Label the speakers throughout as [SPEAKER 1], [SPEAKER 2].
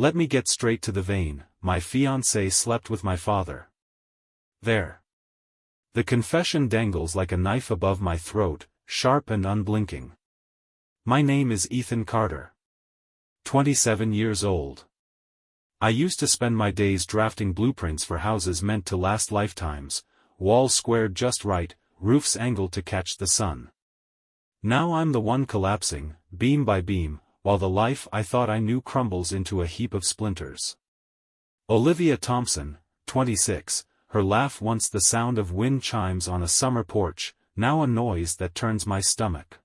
[SPEAKER 1] Let me get straight to the vein. My fiancé slept with my father. There. The confession dangles like a knife above my throat, sharp and unblinking. My name is Ethan Carter. 27 years old. I used to spend my days drafting blueprints for houses meant to last lifetimes, walls squared just right, roofs angled to catch the sun. Now I'm the one collapsing, beam by beam, while the life I thought I knew crumbles into a heap of splinters. Olivia Thompson, 26, her laugh once the sound of wind chimes on a summer porch, now a noise that turns my stomach.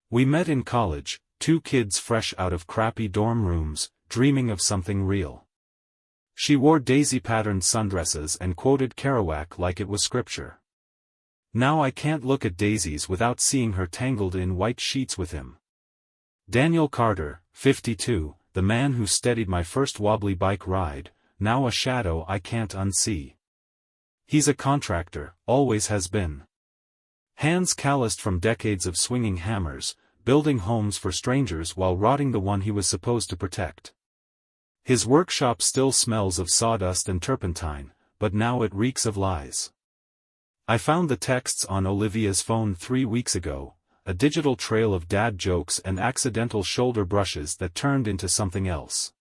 [SPEAKER 1] We met in college, two kids fresh out of crappy dorm rooms, dreaming of something real. She wore daisy-patterned sundresses and quoted Kerouac like it was scripture. Now I can't look at daisies without seeing her tangled in white sheets with him. Daniel Carter, 52, the man who steadied my first wobbly bike ride, now a shadow I can't unsee. He's a contractor, always has been. Hands calloused from decades of swinging hammers, building homes for strangers while rotting the one he was supposed to protect. His workshop still smells of sawdust and turpentine, but now it reeks of lies. I found the texts on Olivia's phone 3 weeks ago, a digital trail of dad jokes and accidental shoulder brushes that turned into something else.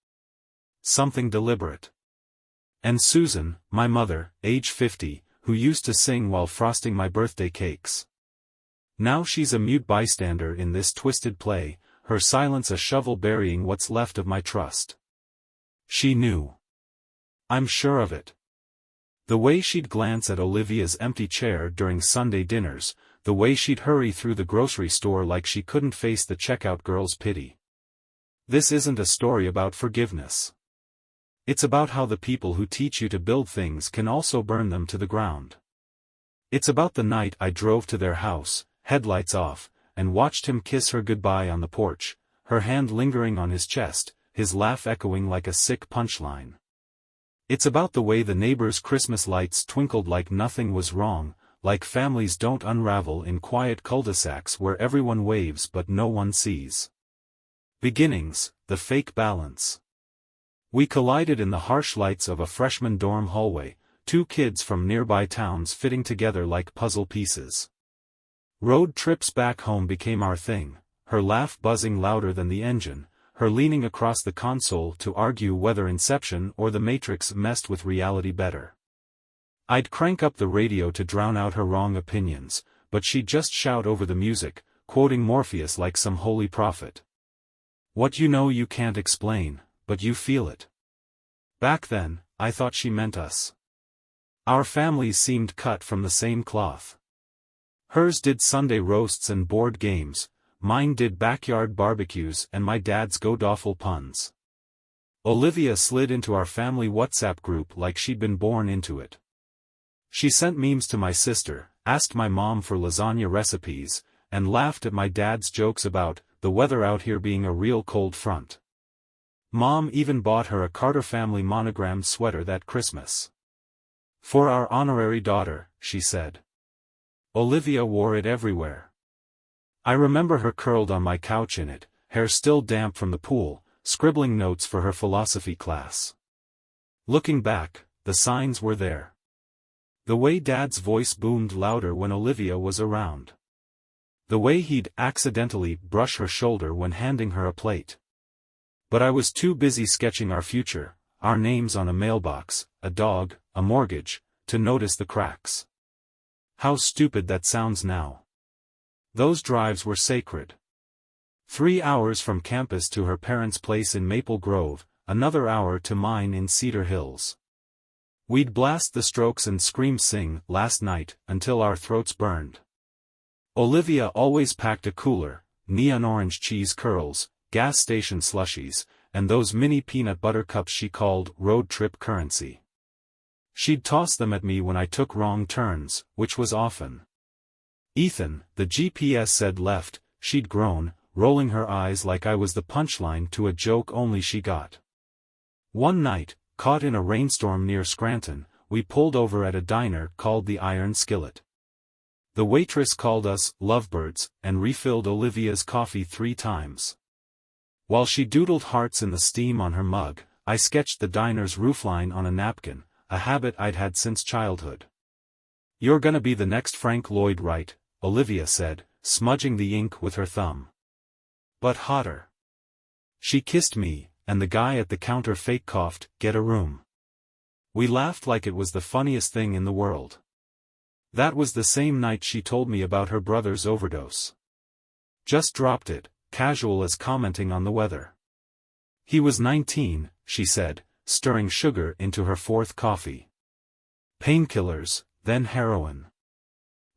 [SPEAKER 1] Something deliberate. And Susan, my mother, age 50, who used to sing while frosting my birthday cakes. Now she's a mute bystander in this twisted play, her silence a shovel burying what's left of my trust. She knew. I'm sure of it. The way she'd glance at Olivia's empty chair during Sunday dinners, the way she'd hurry through the grocery store like she couldn't face the checkout girl's pity. This isn't a story about forgiveness. It's about how the people who teach you to build things can also burn them to the ground. It's about the night I drove to their house, headlights off, and watched him kiss her goodbye on the porch, her hand lingering on his chest, his laugh echoing like a sick punchline. It's about the way the neighbors' Christmas lights twinkled like nothing was wrong, like families don't unravel in quiet cul-de-sacs where everyone waves but no one sees. Beginnings, the fake balance. We collided in the harsh lights of a freshman dorm hallway, two kids from nearby towns fitting together like puzzle pieces. Road trips back home became our thing, her laugh buzzing louder than the engine, her leaning across the console to argue whether Inception or The Matrix messed with reality better. I'd crank up the radio to drown out her wrong opinions, but she'd just shout over the music, quoting Morpheus like some holy prophet. What you know you can't explain, but you feel it. Back then, I thought she meant us. Our families seemed cut from the same cloth. Hers did Sunday roasts and board games, mine did backyard barbecues and my dad's god-awful puns. Olivia slid into our family WhatsApp group like she'd been born into it. She sent memes to my sister, asked my mom for lasagna recipes, and laughed at my dad's jokes about the weather out here being a real cold front. Mom even bought her a Carter family monogrammed sweater that Christmas. For our honorary daughter, she said. Olivia wore it everywhere. I remember her curled on my couch in it, hair still damp from the pool, scribbling notes for her philosophy class. Looking back, the signs were there. The way Dad's voice boomed louder when Olivia was around. The way he'd accidentally brush her shoulder when handing her a plate. But I was too busy sketching our future, our names on a mailbox, a dog, a mortgage, to notice the cracks. How stupid that sounds now. Those drives were sacred. 3 hours from campus to her parents' place in Maple Grove, another hour to mine in Cedar Hills. We'd blast the Strokes and scream sing last night until our throats burned. Olivia always packed a cooler, neon orange cheese curls, gas station slushies, and those mini peanut butter cups she called road trip currency. She'd toss them at me when I took wrong turns, which was often. Ethan, the GPS said left, she'd groan, rolling her eyes like I was the punchline to a joke only she got. One night, caught in a rainstorm near Scranton, we pulled over at a diner called the Iron Skillet. The waitress called us lovebirds and refilled Olivia's coffee 3 times. While she doodled hearts in the steam on her mug, I sketched the diner's roofline on a napkin, a habit I'd had since childhood. "You're gonna be the next Frank Lloyd Wright," Olivia said, smudging the ink with her thumb. But hotter. She kissed me, and the guy at the counter fake coughed, "Get a room." We laughed like it was the funniest thing in the world. That was the same night she told me about her brother's overdose. Just dropped it, casual as commenting on the weather. He was 19, she said, stirring sugar into her fourth coffee. Painkillers, then heroin.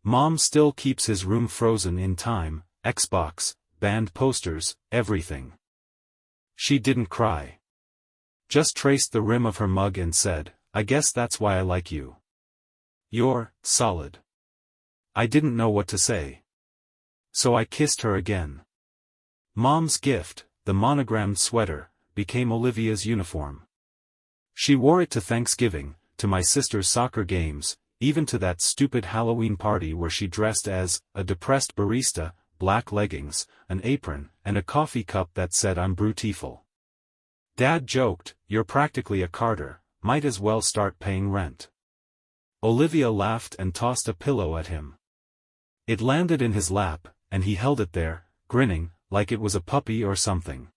[SPEAKER 1] Mom still keeps his room frozen in time, Xbox, band posters, everything. She didn't cry. Just traced the rim of her mug and said, "I guess that's why I like you. You're solid." I didn't know what to say. So I kissed her again. Mom's gift, the monogrammed sweater, became Olivia's uniform. She wore it to Thanksgiving, to my sister's soccer games, even to that stupid Halloween party where she dressed as a depressed barista, black leggings, an apron, and a coffee cup that said "I'm beautiful." Dad joked, "You're practically a Carter, might as well start paying rent." Olivia laughed and tossed a pillow at him. It landed in his lap, and he held it there, grinning, like it was a puppy or something.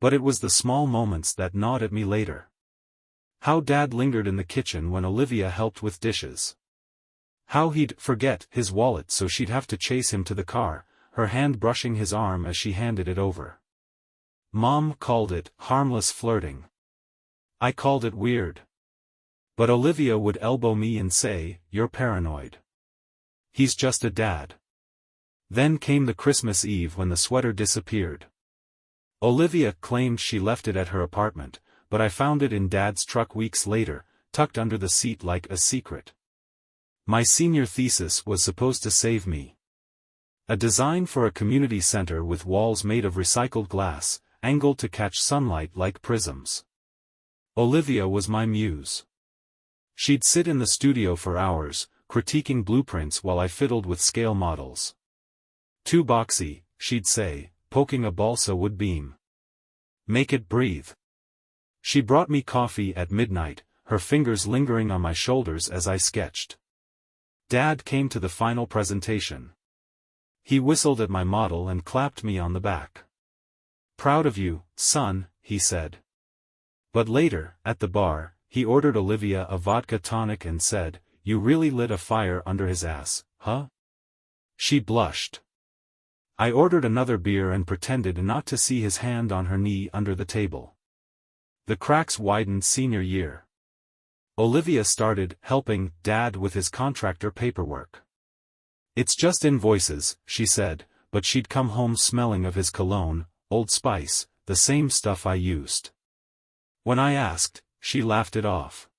[SPEAKER 1] But it was the small moments that gnawed at me later. How Dad lingered in the kitchen when Olivia helped with dishes. How he'd forget his wallet so she'd have to chase him to the car, her hand brushing his arm as she handed it over. Mom called it harmless flirting. I called it weird. But Olivia would elbow me and say, "You're paranoid. He's just a dad." Then came the Christmas Eve when the sweater disappeared. Olivia claimed she left it at her apartment, but I found it in Dad's truck weeks later, tucked under the seat like a secret. My senior thesis was supposed to save me. A design for a community center with walls made of recycled glass, angled to catch sunlight like prisms. Olivia was my muse. She'd sit in the studio for hours, critiquing blueprints while I fiddled with scale models. "Too boxy," she'd say, poking a balsa wood beam. "Make it breathe." She brought me coffee at midnight, her fingers lingering on my shoulders as I sketched. Dad came to the final presentation. He whistled at my model and clapped me on the back. "Proud of you, son," he said. But later, at the bar, he ordered Olivia a vodka tonic and said, "You really lit a fire under his ass, huh?" She blushed. I ordered another beer and pretended not to see his hand on her knee under the table. The cracks widened senior year. Olivia started helping Dad with his contractor paperwork. "It's just invoices," she said, but she'd come home smelling of his cologne, Old Spice, the same stuff I used. When I asked, she laughed it off.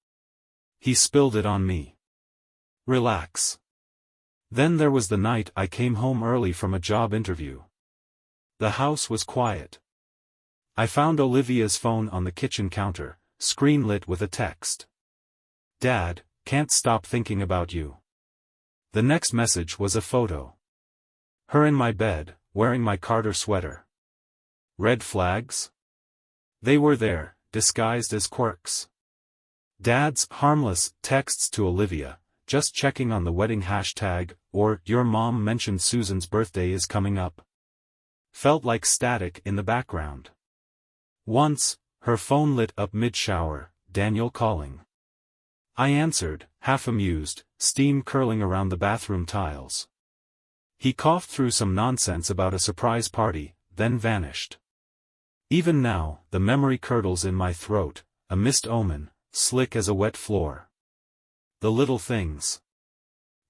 [SPEAKER 1] He spilled it on me. "Relax." Then there was the night I came home early from a job interview. The house was quiet. I found Olivia's phone on the kitchen counter, screen lit with a text. "Dad, can't stop thinking about you." The next message was a photo. Her in my bed, wearing my Carter sweater. Red flags? They were there, disguised as quirks. Dad's harmless texts to Olivia, "Just checking on the wedding hashtag," or "Your mom mentioned Susan's birthday is coming up," felt like static in the background. Once, her phone lit up mid-shower, Daniel calling. I answered, half amused, steam curling around the bathroom tiles. He coughed through some nonsense about a surprise party, then vanished. Even now, the memory curdles in my throat, a missed omen, slick as a wet floor. The little things.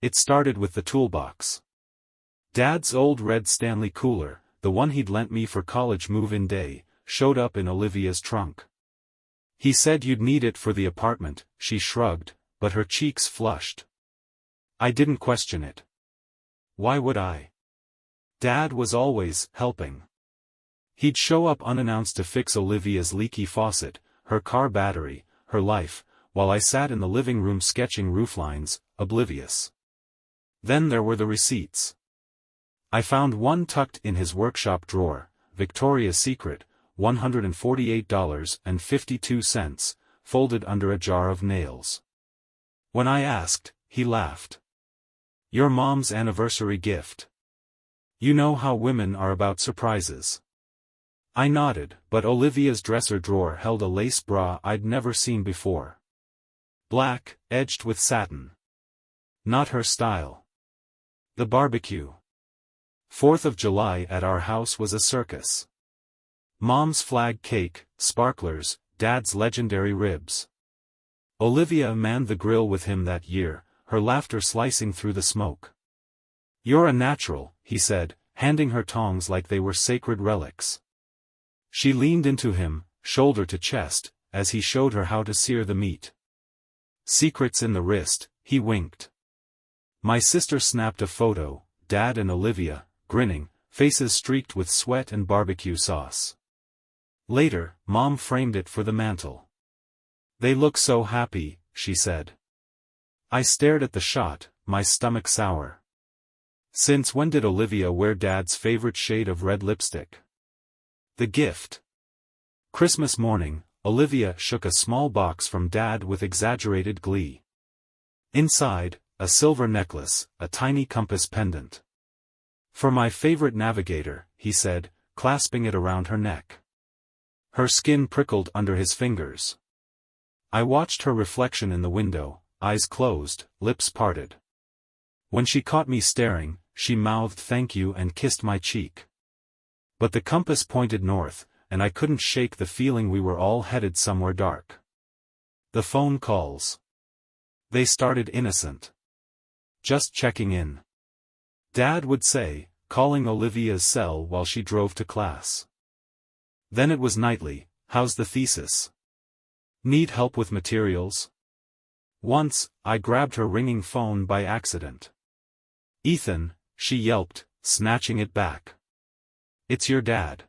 [SPEAKER 1] It started with the toolbox. Dad's old red Stanley cooler, the one he'd lent me for college move-in day, showed up in Olivia's trunk. He said you'd need it for the apartment, she shrugged, but her cheeks flushed. I didn't question it. Why would I? Dad was always helping. He'd show up unannounced to fix Olivia's leaky faucet, her car battery, her life, while I sat in the living room sketching rooflines, oblivious. Then there were the receipts. I found one tucked in his workshop drawer, Victoria's Secret, $148.52, folded under a jar of nails. When I asked, he laughed. "Your mom's anniversary gift. You know how women are about surprises." I nodded, but Olivia's dresser drawer held a lace bra I'd never seen before. Black, edged with satin. Not her style. The barbecue. 4th of July at our house was a circus. Mom's flag cake, sparklers, Dad's legendary ribs. Olivia manned the grill with him that year, her laughter slicing through the smoke. "You're a natural," he said, handing her tongs like they were sacred relics. She leaned into him, shoulder to chest, as he showed her how to sear the meat. "Secrets in the wrist," he winked. My sister snapped a photo, Dad and Olivia, grinning, faces streaked with sweat and barbecue sauce. Later, Mom framed it for the mantel. "They look so happy," she said. I stared at the shot, my stomach sour. Since when did Olivia wear Dad's favorite shade of red lipstick? The gift. Christmas morning, Olivia shook a small box from Dad with exaggerated glee. Inside, a silver necklace, a tiny compass pendant. "For my favorite navigator," he said, clasping it around her neck. Her skin prickled under his fingers. I watched her reflection in the window, eyes closed, lips parted. When she caught me staring, she mouthed thank you and kissed my cheek. But the compass pointed north, and I couldn't shake the feeling we were all headed somewhere dark. The phone calls. They started innocent. "Just checking in," Dad would say, calling Olivia's cell while she drove to class. Then it was nightly, "How's the thesis? Need help with materials?" Once, I grabbed her ringing phone by accident. "Ethan," she yelped, snatching it back. "It's your dad."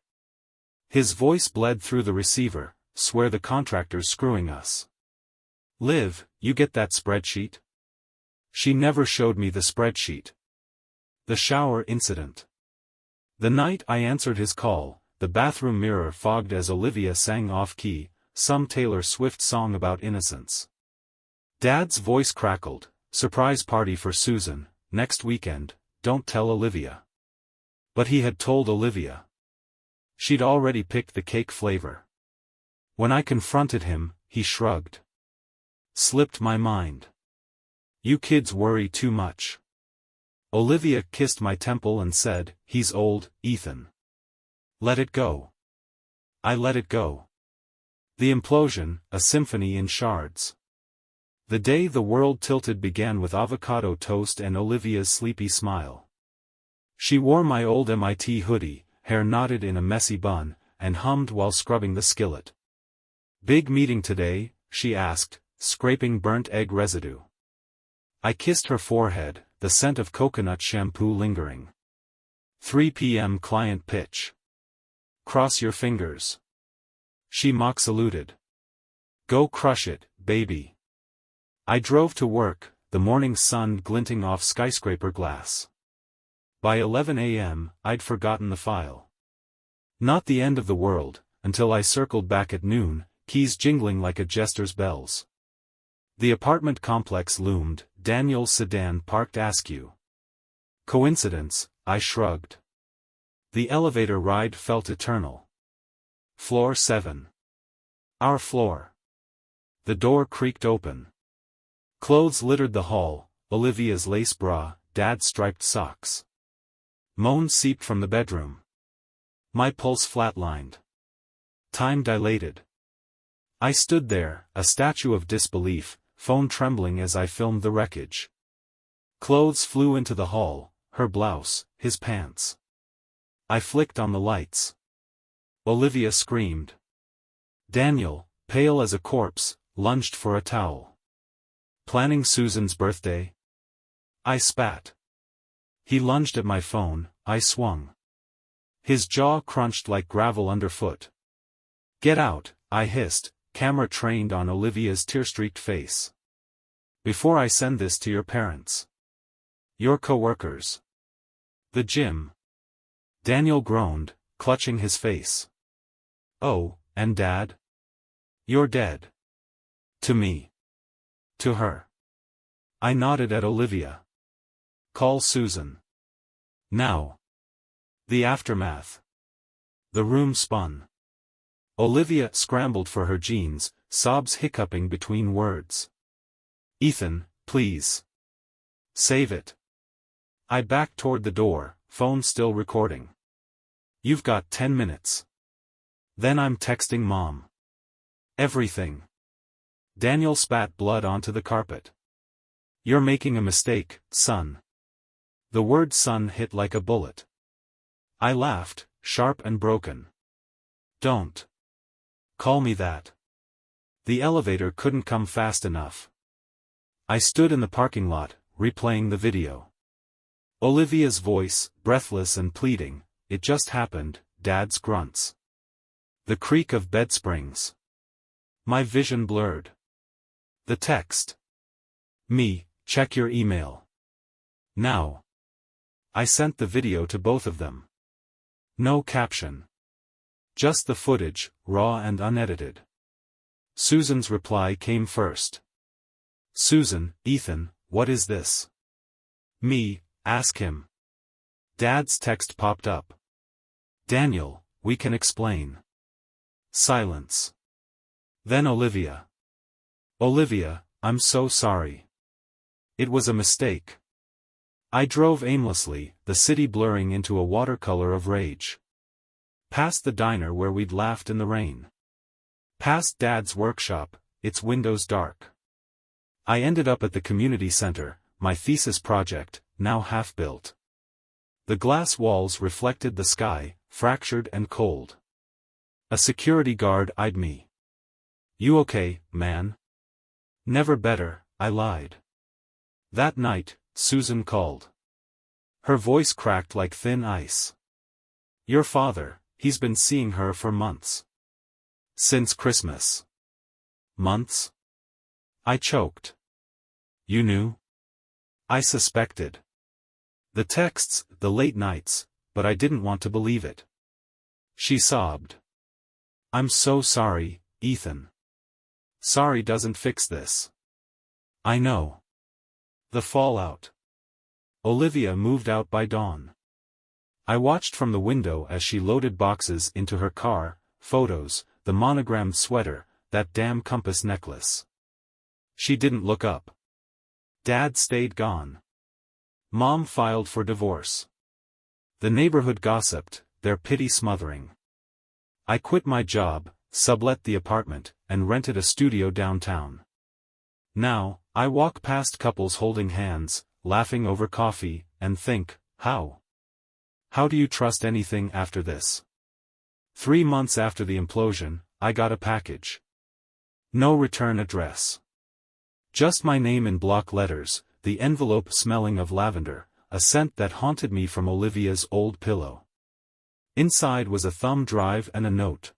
[SPEAKER 1] His voice bled through the receiver, "Swear the contractor's screwing us." "Liv, you get that spreadsheet?" She never showed me the spreadsheet. The shower incident. The night I answered his call, the bathroom mirror fogged as Olivia sang off-key, some Taylor Swift song about innocence. Dad's voice crackled, "Surprise party for Susan, next weekend, don't tell Olivia." But he had told Olivia. She'd already picked the cake flavor. When I confronted him, he shrugged. "Slipped my mind. You kids worry too much." Olivia kissed my temple and said, "He's old, Ethan. Let it go." I let it go. The implosion, a symphony in shards. The day the world tilted began with avocado toast and Olivia's sleepy smile. She wore my old MIT hoodie, hair knotted in a messy bun, and hummed while scrubbing the skillet. "Big meeting today?" she asked, scraping burnt egg residue. I kissed her forehead, the scent of coconut shampoo lingering. 3 p.m. client pitch. "Cross your fingers." She mock saluted. "Go crush it, baby." I drove to work, the morning sun glinting off skyscraper glass. By 11 a.m., I'd forgotten the file. Not the end of the world, until I circled back at noon, keys jingling like a jester's bells. The apartment complex loomed, Daniel's sedan parked askew. Coincidence, I shrugged. The elevator ride felt eternal. Floor 7. Our floor. The door creaked open. Clothes littered the hall, Olivia's lace bra, Dad's striped socks. Moans seeped from the bedroom. My pulse flatlined. Time dilated. I stood there, a statue of disbelief, phone trembling as I filmed the wreckage. Clothes flew into the hall, her blouse, his pants. I flicked on the lights. Olivia screamed. Daniel, pale as a corpse, lunged for a towel. "Planning Susan's birthday?" I spat. He lunged at my phone, I swung. His jaw crunched like gravel underfoot. "Get out," I hissed, camera trained on Olivia's tear-streaked face. "Before I send this to your parents. Your coworkers. The gym." Daniel groaned, clutching his face. Oh, and Dad? You're dead. To me. To her. I nodded at Olivia. Call Susan. Now. The aftermath. The room spun. Olivia scrambled for her jeans, sobs hiccuping between words. Ethan, please. Save it. I backed toward the door, phone still recording. You've got 10 minutes. Then I'm texting Mom. Everything. Daniel spat blood onto the carpet. You're making a mistake, son. The word son hit like a bullet. I laughed, sharp and broken. Don't. Call me that. The elevator couldn't come fast enough. I stood in the parking lot, replaying the video. Olivia's voice, breathless and pleading, it just happened, Dad's grunts. The creak of bed springs. My vision blurred. The text. Me, check your email. Now. I sent the video to both of them. No caption. Just the footage, raw and unedited. Susan's reply came first. Susan, Ethan, what is this? Me, ask him. Dad's text popped up. Daniel, we can explain. Silence. Then Olivia. Olivia, I'm so sorry. It was a mistake. I drove aimlessly, the city blurring into a watercolor of rage. Past the diner where we'd laughed in the rain. Past Dad's workshop, its windows dark. I ended up at the community center, my thesis project, now half-built. The glass walls reflected the sky, fractured and cold. A security guard eyed me. You okay, man? Never better, I lied. That night, Susan called. Her voice cracked like thin ice. Your father, he's been seeing her for months. Since Christmas. Months? I choked. You knew? I suspected. The texts, the late nights, but I didn't want to believe it. She sobbed. I'm so sorry, Ethan. Sorry doesn't fix this. I know. The fallout. Olivia moved out by dawn. I watched from the window as she loaded boxes into her car, photos, the monogrammed sweater, that damn compass necklace. She didn't look up. Dad stayed gone. Mom filed for divorce. The neighborhood gossiped, their pity smothering. I quit my job, sublet the apartment, and rented a studio downtown. Now, I walk past couples holding hands, laughing over coffee, and think, how? How do you trust anything after this? 3 months after the implosion, I got a package. No return address. Just my name in block letters, the envelope smelling of lavender, a scent that haunted me from Olivia's old pillow. Inside was a thumb drive and a note.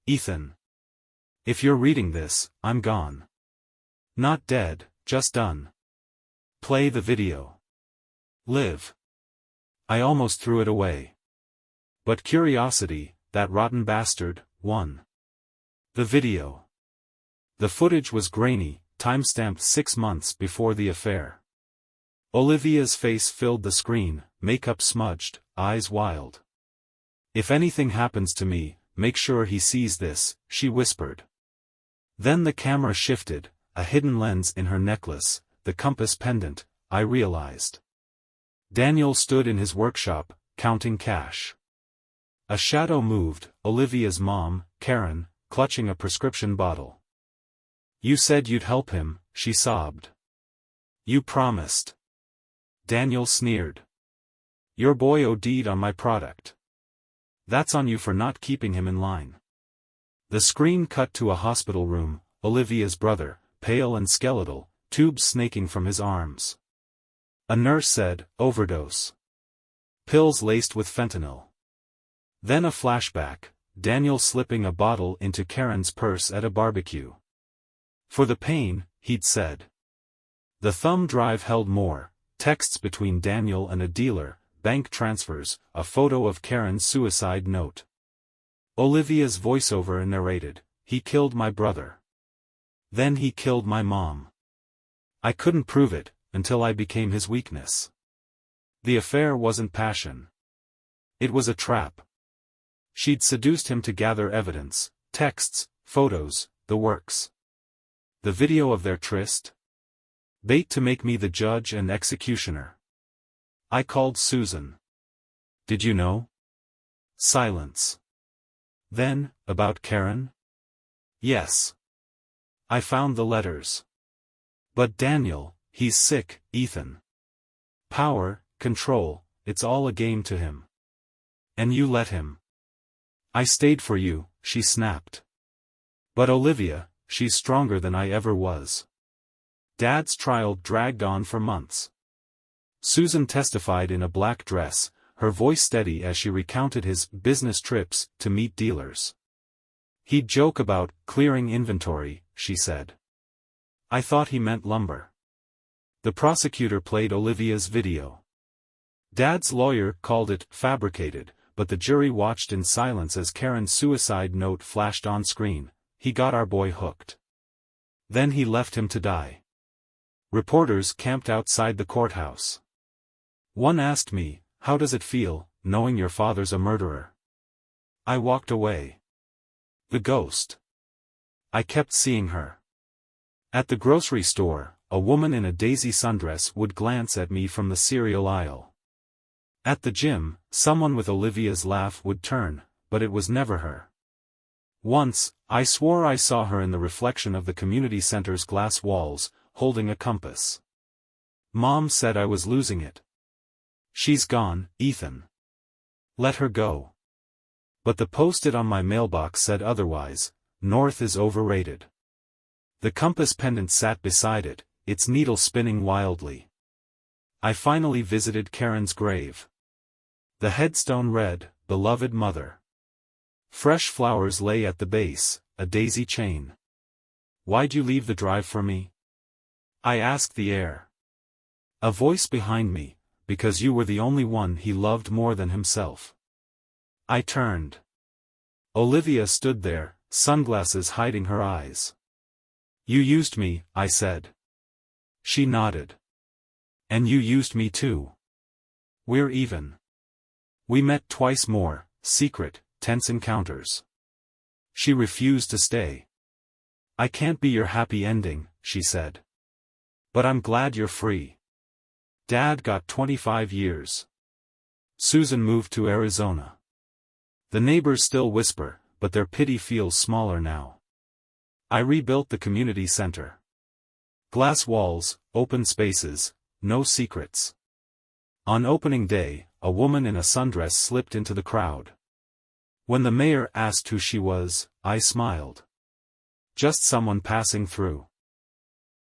[SPEAKER 1] Ethan. If you're reading this, I'm gone. Not dead, just done. Play the video. Live. I almost threw it away. But curiosity, that rotten bastard, won. The video. The footage was grainy, timestamped 6 months before the affair. Olivia's face filled the screen, makeup smudged, eyes wild. If anything happens to me, make sure he sees this, she whispered. Then the camera shifted, a hidden lens in her necklace, the compass pendant, I realized. Daniel stood in his workshop, counting cash. A shadow moved, Olivia's mom, Karen, clutching a prescription bottle. You said you'd help him, she sobbed. You promised. Daniel sneered. Your boy OD'd on my product. That's on you for not keeping him in line. The screen cut to a hospital room, Olivia's brother, pale and skeletal, tubes snaking from his arms. A nurse said, overdose. Pills laced with fentanyl. Then a flashback, Daniel slipping a bottle into Karen's purse at a barbecue. For the pain, he'd said. The thumb drive held more, texts between Daniel and a dealer, bank transfers, a photo of Karen's suicide note. Olivia's voiceover narrated, "He killed my brother. Then he killed my mom. I couldn't prove it, until I became his weakness. The affair wasn't passion. It was a trap. She'd seduced him to gather evidence, texts, photos, the works. The video of their tryst? Bait to make me the judge and executioner. I called Susan. Did you know?" Silence. "Then, about Karen?" "Yes. I found the letters. But Daniel, he's sick, Ethan. Power, control, it's all a game to him. And you let him." "I stayed for you," she snapped. "But Olivia, she's stronger than I ever was." Dad's trial dragged on for months. Susan testified in a black dress, her voice steady as she recounted his business trips to meet dealers. "He'd joke about clearing inventory," she said. "I thought he meant lumber." The prosecutor played Olivia's video. Dad's lawyer called it fabricated, but the jury watched in silence as Karen's suicide note flashed on screen. "He got our boy hooked. Then he left him to die." Reporters camped outside the courthouse. One asked me, "How does it feel, knowing your father's a murderer?" I walked away. The ghost. I kept seeing her. At the grocery store, a woman in a daisy sundress would glance at me from the cereal aisle. At the gym, someone with Olivia's laugh would turn, but it was never her. Once, I swore I saw her in the reflection of the community center's glass walls, holding a compass. Mom said I was losing it. "She's gone, Ethan. Let her go." But the post-it on my mailbox said otherwise. North is overrated. The compass pendant sat beside it, its needle spinning wildly. I finally visited Karen's grave. The headstone read, "Beloved Mother." Fresh flowers lay at the base, a daisy chain. "Why'd you leave the drive for me?" I asked the air. A voice behind me, "Because you were the only one he loved more than himself." I turned. Olivia stood there, sunglasses hiding her eyes. "You used me," I said. She nodded. "And you used me too. We're even." We met twice more, secret, tense encounters. She refused to stay. "I can't be your happy ending," she said. "But I'm glad you're free." Dad got 25 years. Susan moved to Arizona. The neighbors still whisper, but their pity feels smaller now. I rebuilt the community center. Glass walls, open spaces, no secrets. On opening day, a woman in a sundress slipped into the crowd. When the mayor asked who she was, I smiled. Just someone passing through.